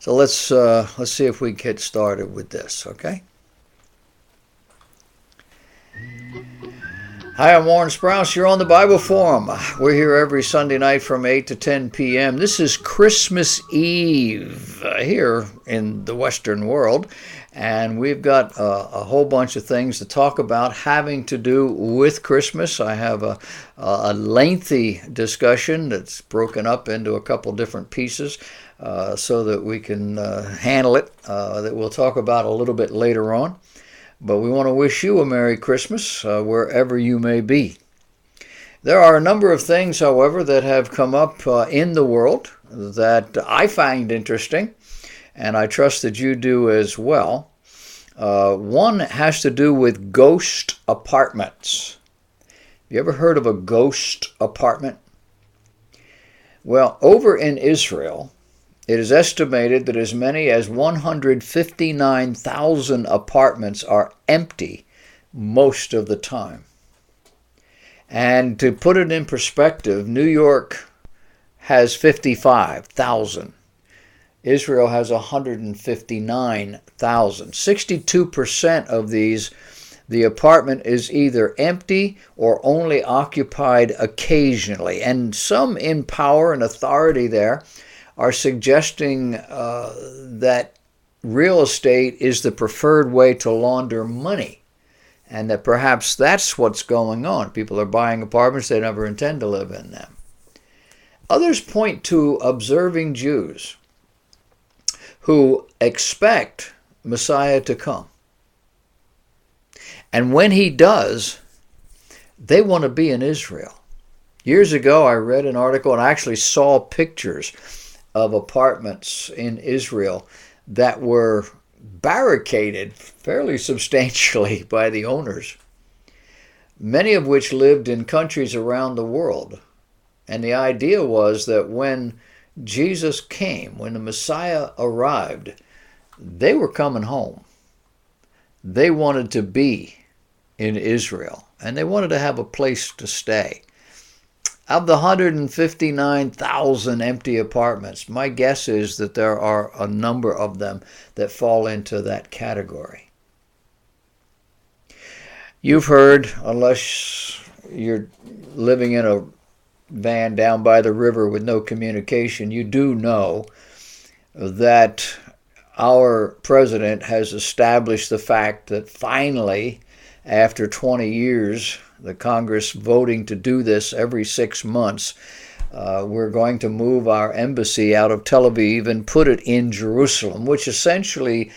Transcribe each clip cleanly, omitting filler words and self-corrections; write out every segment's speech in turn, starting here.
So let's see if we can get started with this, okay? Hi, I'm Warren Sprouse. You're on the Bible Forum. We're here every Sunday night from 8 to 10 p.m. This is Christmas Eve here in the Western world, and we've got a whole bunch of things to talk about having to do with Christmas. I have a lengthy discussion that's broken up into a couple different pieces so that we can handle it, that we'll talk about a little bit later on. But we want to wish you a Merry Christmas wherever you may be. There are a number of things, however, that have come up in the world that I find interesting, and I trust that you do as well. One has to do with ghost apartments. Have you ever heard of a ghost apartment? Well, over in Israel, it is estimated that as many as 159,000 apartments are empty most of the time. And to put it in perspective, New York has 55,000. Israel has 159,000. 62% of these, the apartment is either empty or only occupied occasionally. And some in power and authority there are suggesting that real estate is the preferred way to launder money, and that perhaps that's what's going on. People are buying apartments they never intend to live in them. Others point to observing Jews who expect Messiah to come. And when he does, they want to be in Israel. Years ago, I read an article and I actually saw pictures of apartments in Israel that were barricaded fairly substantially by the owners, many of which lived in countries around the world. And the idea was that when Jesus came, when the Messiah arrived, they were coming home. They wanted to be in Israel, and they wanted to have a place to stay. Of the 159,000 empty apartments, my guess is that there are a number of them that fall into that category. You've heard, unless you're living in a van down by the river with no communication, you do know that our president has established the fact that finally, after 20 years, the Congress voting to do this every 6 months, we're going to move our embassy out of Tel Aviv and put it in Jerusalem, which essentially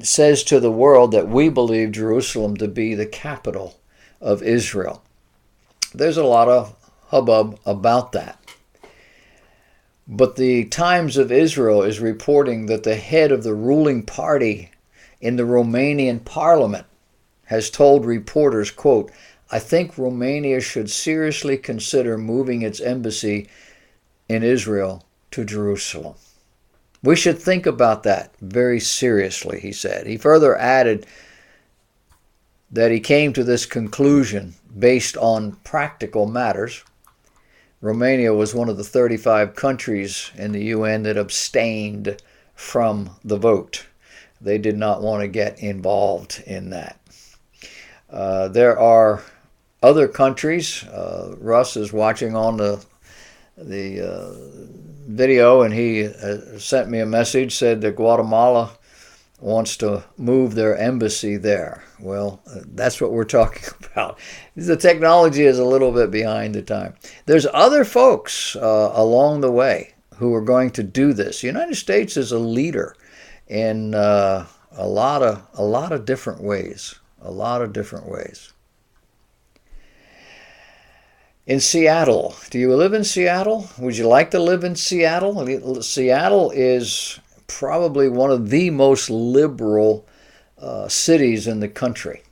says to the world that we believe Jerusalem to be the capital of Israel. There's a lot of hubbub about that. But the Times of Israel is reporting that the head of the ruling party in the Romanian parliament has told reporters, quote, "I think Romania should seriously consider moving its embassy in Israel to Jerusalem. We should think about that very seriously," he said. He further added that he came to this conclusion based on practical matters. Romania was one of the 35 countries in the UN that abstained from the vote. They did not want to get involved in that. There are other countries. Russ is watching on the video, and he sent me a message, said that Guatemala wants to move their embassy there. Well, that's what we're talking about. The technology is a little bit behind the time. There's other folks along the way who are going to do this. The United States is a leader in a lot of different ways. A lot of different ways. In Seattle, do you live in Seattle? Would you like to live in Seattle? Seattle is probably one of the most liberal cities in the country.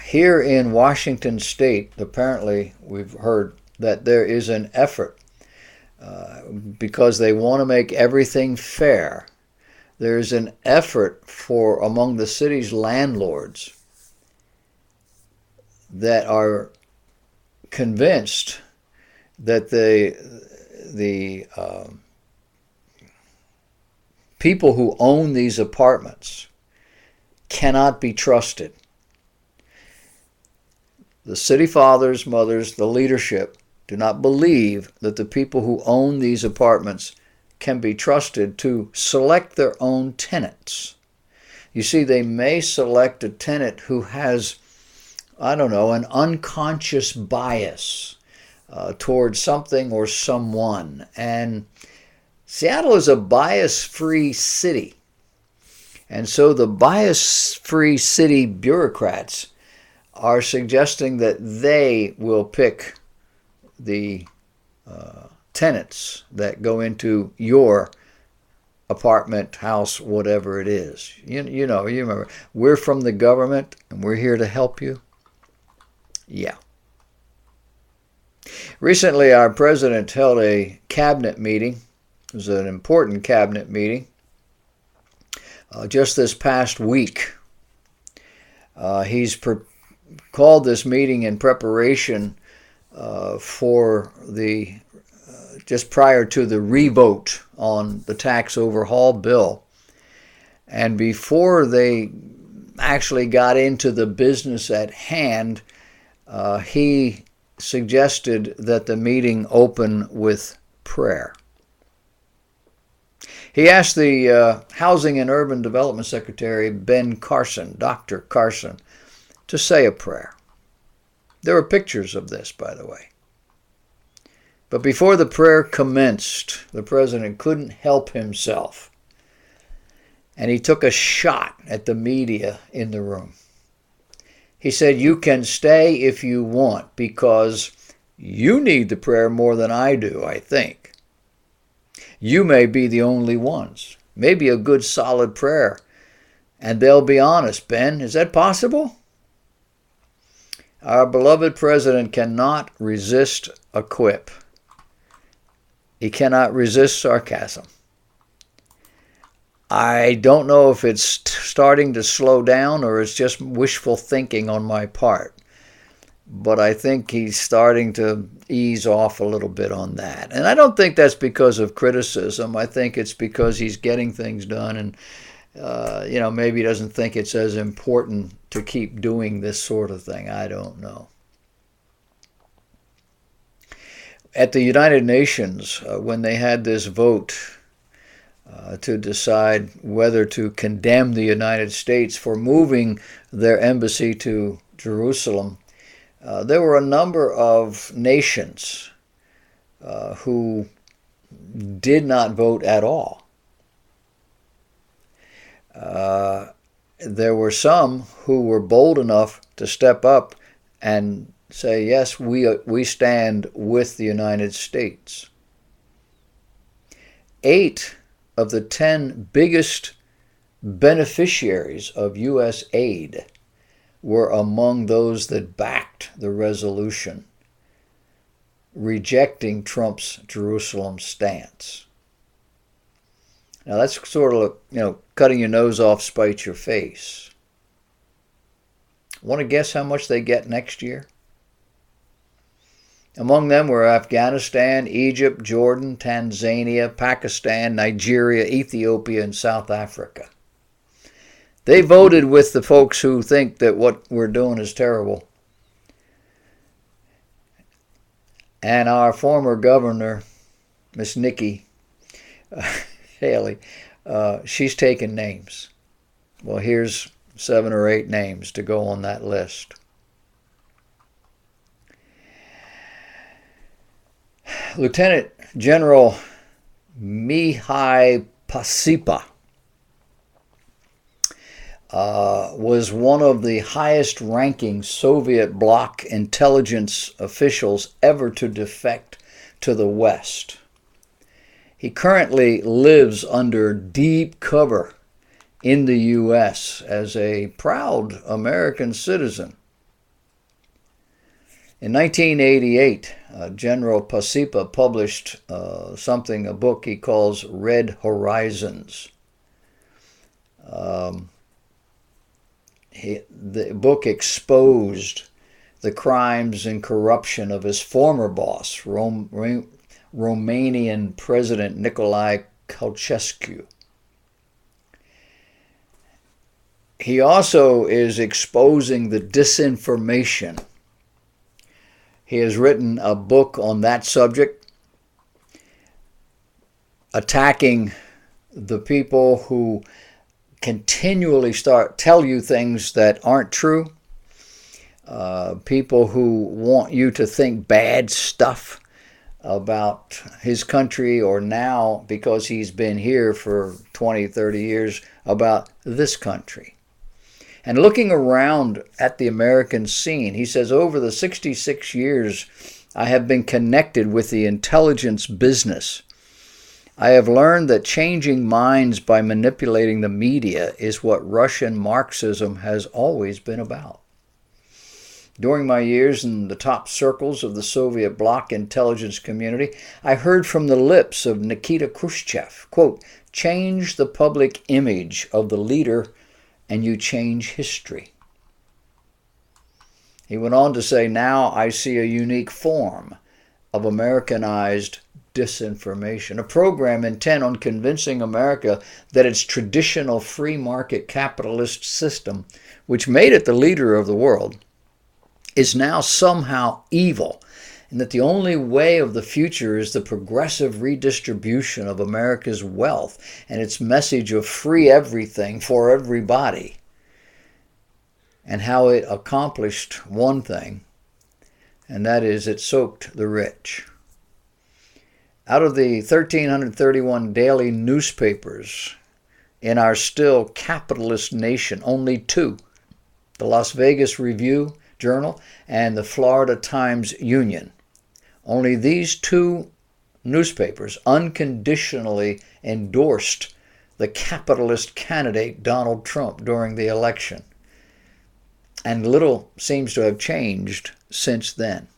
Here in Washington State, apparently we've heard that there is an effort because they want to make everything fair. There's an effort for among the city's landlords that are convinced that the people who own these apartments cannot be trusted. The city fathers, mothers, the leadership do not believe that the people who own these apartments can be trusted to select their own tenants. You see, they may select a tenant who has, I don't know, an unconscious bias towards something or someone. And Seattle is a bias-free city. And so the bias-free city bureaucrats are suggesting that they will pick the tenants that go into your apartment, house, whatever it is. You remember, we're from the government and we're here to help you. Yeah. Recently, our president held a cabinet meeting. It was an important cabinet meeting. Just this past week, he's called this meeting in preparation for the just prior to the revote on the tax overhaul bill. And before they actually got into the business at hand, he suggested that the meeting open with prayer. He asked the Housing and Urban Development Secretary, Ben Carson, Dr. Carson, to say a prayer. There are pictures of this, by the way. But before the prayer commenced, the president couldn't help himself. And he took a shot at the media in the room. He said, "You can stay if you want, because you need the prayer more than I do, I think. You may be the only ones. Maybe a good solid prayer. And they'll be honest. Ben, is that possible?" Our beloved president cannot resist a quip. He cannot resist sarcasm. I don't know if it's starting to slow down or it's just wishful thinking on my part, but I think he's starting to ease off a little bit on that. And I don't think that's because of criticism. I think it's because he's getting things done, and maybe he doesn't think it's as important to keep doing this sort of thing. I don't know. At the United Nations, when they had this vote to decide whether to condemn the United States for moving their embassy to Jerusalem, there were a number of nations who did not vote at all. There were some who were bold enough to step up and say, yes, we stand with the United States. 8 of the 10 biggest beneficiaries of U.S. aid were among those that backed the resolution, rejecting Trump's Jerusalem stance. Now that's sort of, cutting your nose off spite your face. Want to guess how much they get next year? Among them were Afghanistan, Egypt, Jordan, Tanzania, Pakistan, Nigeria, Ethiopia, and South Africa. They voted with the folks who think that what we're doing is terrible. And our former governor, Miss Nikki Haley, she's taken names. Well, here's 7 or 8 names to go on that list. Lieutenant General Mihai Pacita was one of the highest-ranking Soviet bloc intelligence officials ever to defect to the West. He currently lives under deep cover in the U.S. as a proud American citizen. In 1988, General Pacita published a book he calls Red Horizons. The book exposed the crimes and corruption of his former boss, Romanian President Nicolae Ceausescu. he also is exposing the disinformation. He has written a book on that subject, attacking the people who continually tell you things that aren't true, people who want you to think bad stuff about his country, or now, because he's been here for 20, 30 years, about this country. And looking around at the American scene, he says, over the 66 years I have been connected with the intelligence business, I have learned that changing minds by manipulating the media is what Russian Marxism has always been about. During my years in the top circles of the Soviet bloc intelligence community, I heard from the lips of Nikita Khrushchev, quote, change the public image of the leader and you change history. He went on to say, now I see a unique form of Americanized disinformation, a program intent on convincing America that its traditional free market capitalist system, which made it the leader of the world, is now somehow evil, and that the only way of the future is the progressive redistribution of America's wealth and its message of free everything for everybody, and how it accomplished one thing, and that is it soaked the rich. Out of the 1,331 daily newspapers in our still capitalist nation, only two, the Las Vegas Review Journal and the Florida Times-Union, only these two newspapers unconditionally endorsed the capitalist candidate Donald Trump during the election. And little seems to have changed since then.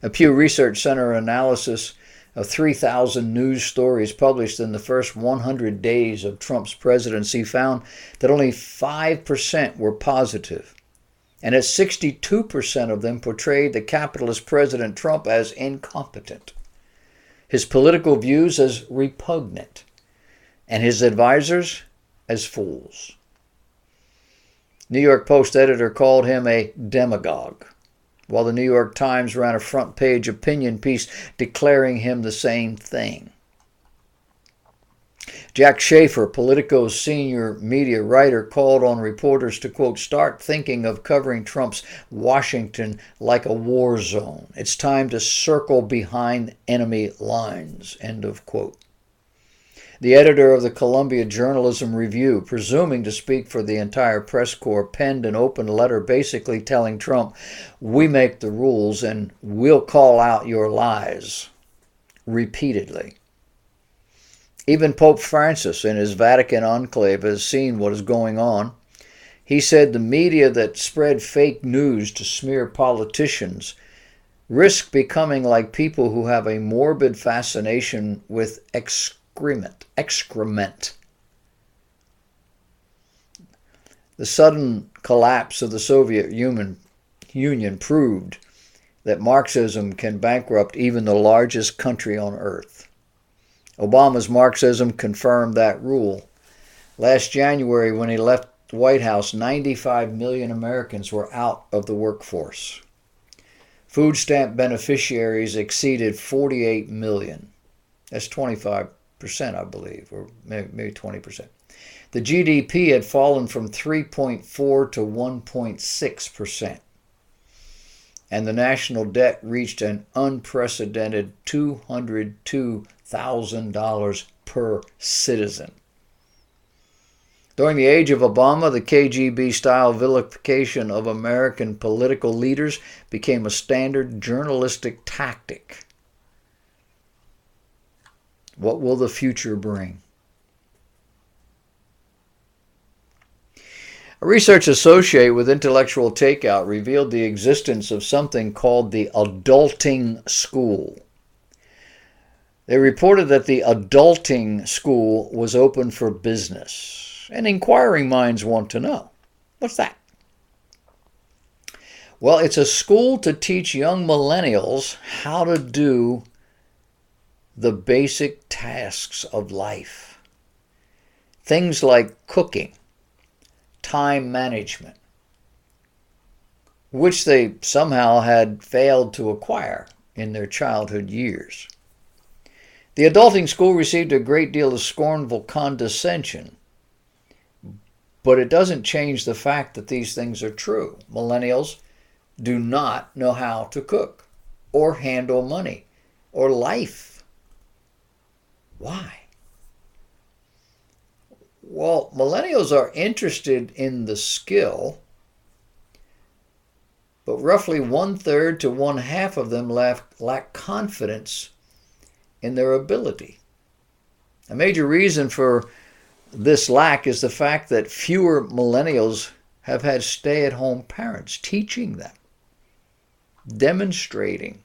A Pew Research Center analysis of 3,000 news stories published in the first 100 days of Trump's presidency found that only 5% were positive, and that 62% of them portrayed the capitalist President Trump as incompetent, his political views as repugnant, and his advisors as fools. New York Post editor called him a demagogue, while the New York Times ran a front-page opinion piece declaring him the same thing. Jack Schaefer, Politico's senior media writer, called on reporters to, quote, start thinking of covering Trump's Washington like a war zone. It's time to circle behind enemy lines, end of quote. The editor of the Columbia Journalism Review, presuming to speak for the entire press corps, penned an open letter basically telling Trump, we make the rules and we'll call out your lies, repeatedly. Even Pope Francis in his Vatican enclave has seen what is going on. He said the media that spread fake news to smear politicians risk becoming like people who have a morbid fascination with excrement. The sudden collapse of the Soviet Union proved that Marxism can bankrupt even the largest country on earth. Obama's Marxism confirmed that rule. Last January, when he left the White House, 95 million Americans were out of the workforce. Food stamp beneficiaries exceeded 48 million. That's 25%, I believe, or maybe 20%. The GDP had fallen from 3.4 to 1.6%. And the national debt reached an unprecedented $202,000 per citizen. During the age of Obama, the KGB-style vilification of American political leaders became a standard journalistic tactic. What will the future bring? A research associate with Intellectual Takeout revealed the existence of something called the adulting school. They reported that the adulting school was open for business, and inquiring minds want to know, what's that? Well, it's a school to teach young millennials how to do the basic tasks of life. Things like cooking, time management, which they somehow had failed to acquire in their childhood years. The adulting school received a great deal of scornful condescension, but it doesn't change the fact that these things are true. Millennials do not know how to cook or handle money or life. Why? Well, millennials are interested in the skill, but roughly 1/3 to 1/2 of them lack confidence in their ability. A major reason for this lack is the fact that fewer millennials have had stay-at-home parents teaching them, demonstrating.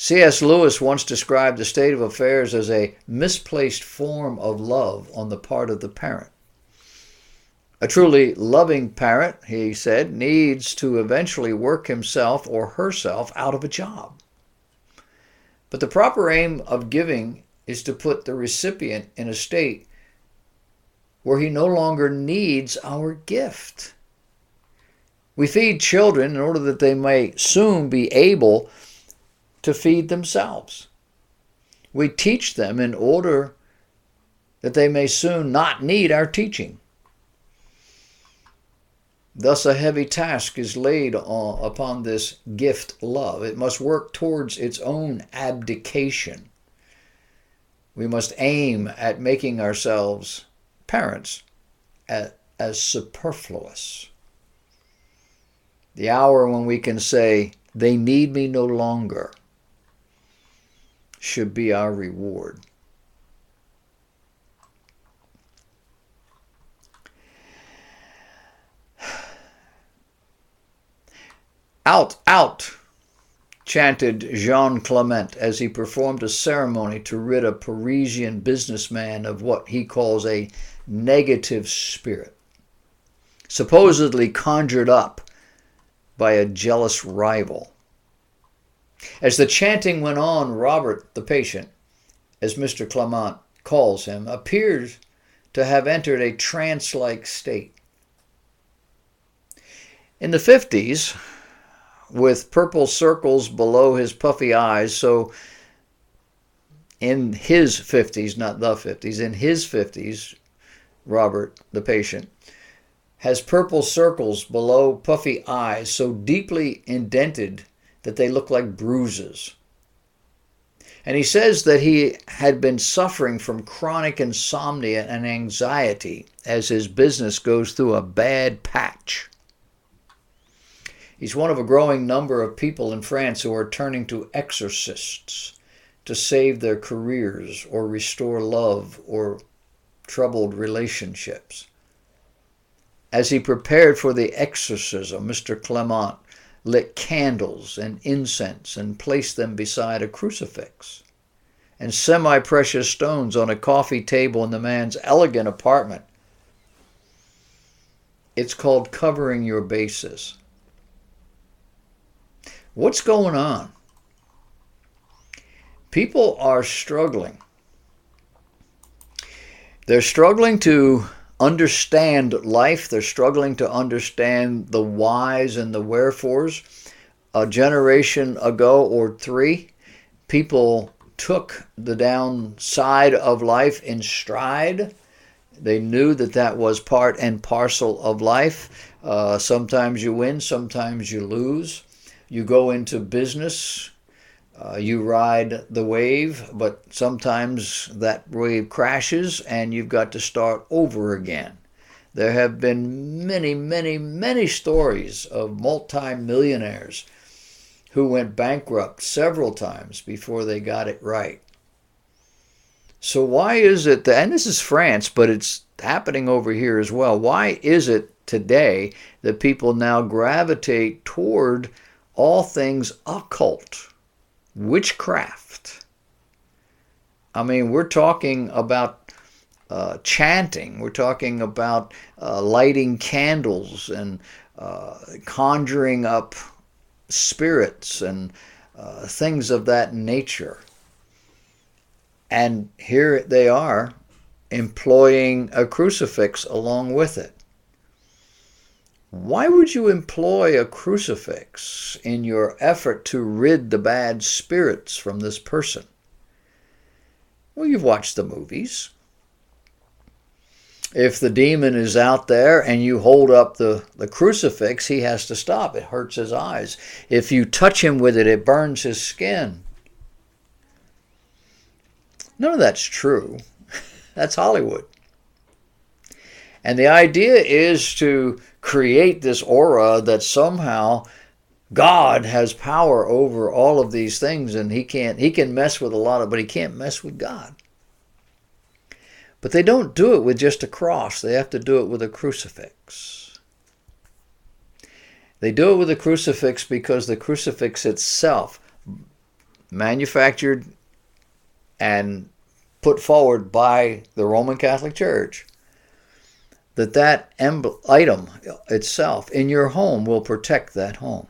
C.S. Lewis once described the state of affairs as a misplaced form of love on the part of the parent. A truly loving parent, he said, needs to eventually work himself or herself out of a job. But the proper aim of giving is to put the recipient in a state where he no longer needs our gift. We feed children in order that they may soon be able to feed themselves. We teach them in order that they may soon not need our teaching. Thus a heavy task is laid upon this gift love. It must work towards its own abdication. We must aim at making ourselves, parents, as superfluous. The hour when we can say, "They need me no longer," should be our reward. "Out, out," chanted Jean Clement as he performed a ceremony to rid a Parisian businessman of what he calls a negative spirit, supposedly conjured up by a jealous rival. As the chanting went on, Robert, the patient, as Mr. Clement calls him, appears to have entered a trance-like state. In the 50s, with purple circles below his puffy eyes, so in his 50s, not the 50s, in his 50s, Robert, the patient, has purple circles below puffy eyes so deeply indented that they look like bruises. And he says that he had been suffering from chronic insomnia and anxiety as his business goes through a bad patch. He's one of a growing number of people in France who are turning to exorcists to save their careers or restore love or troubled relationships. As he prepared for the exorcism, Mr. Clement lit candles and incense and placed them beside a crucifix and semi-precious stones on a coffee table in the man's elegant apartment. It's called covering your bases. What's going on? People are struggling. They're struggling to understand life. They're struggling to understand the whys and the wherefores. A generation ago or three, people took the downside of life in stride. They knew that that was part and parcel of life. Sometimes you win, sometimes you lose. You go into business, you ride the wave, but sometimes that wave crashes and you've got to start over again. There have been many, many, many stories of multi-millionaires who went bankrupt several times before they got it right. So why is it that, and this is France, but it's happening over here as well, why is it today that people now gravitate toward all things occult, witchcraft? I mean, we're talking about chanting. We're talking about lighting candles and conjuring up spirits and things of that nature. And here they are employing a crucifix along with it. Why would you employ a crucifix in your effort to rid the bad spirits from this person? Well, you've watched the movies. If the demon is out there and you hold up the crucifix, he has to stop. It hurts his eyes. If you touch him with it, it burns his skin. None of that's true. That's Hollywood. And the idea is to create this aura that somehow God has power over all of these things, and he can mess with a lot of, but he can't mess with God. But they don't do it with just a cross. They have to do it with a crucifix. They do it with a crucifix because the crucifix itself, manufactured and put forward by the Roman Catholic Church, that item itself in your home will protect that home.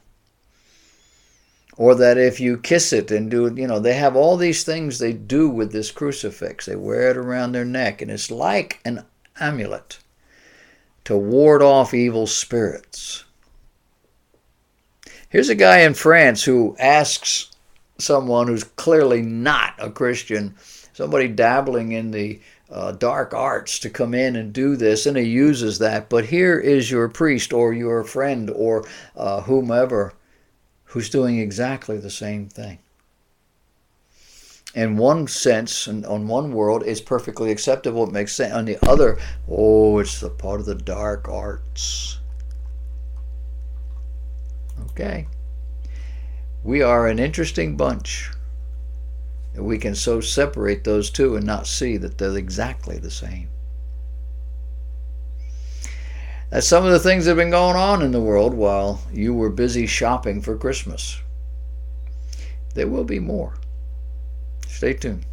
Or that if you kiss it and do, they have all these things they do with this crucifix. They wear it around their neck, and it's like an amulet to ward off evil spirits. Here's a guy in France who asks someone who's clearly not a Christian, somebody dabbling in the dark arts, to come in and do this, and he uses that. But here is your priest or your friend or whomever who's doing exactly the same thing. In one sense, and on one world, it's perfectly acceptable. It makes sense. On the other, it's the part of the dark arts. Okay. We are an interesting bunch. We can so separate those two and not see that they're exactly the same. That's some of the things that have been going on in the world while you were busy shopping for Christmas. There will be more. Stay tuned.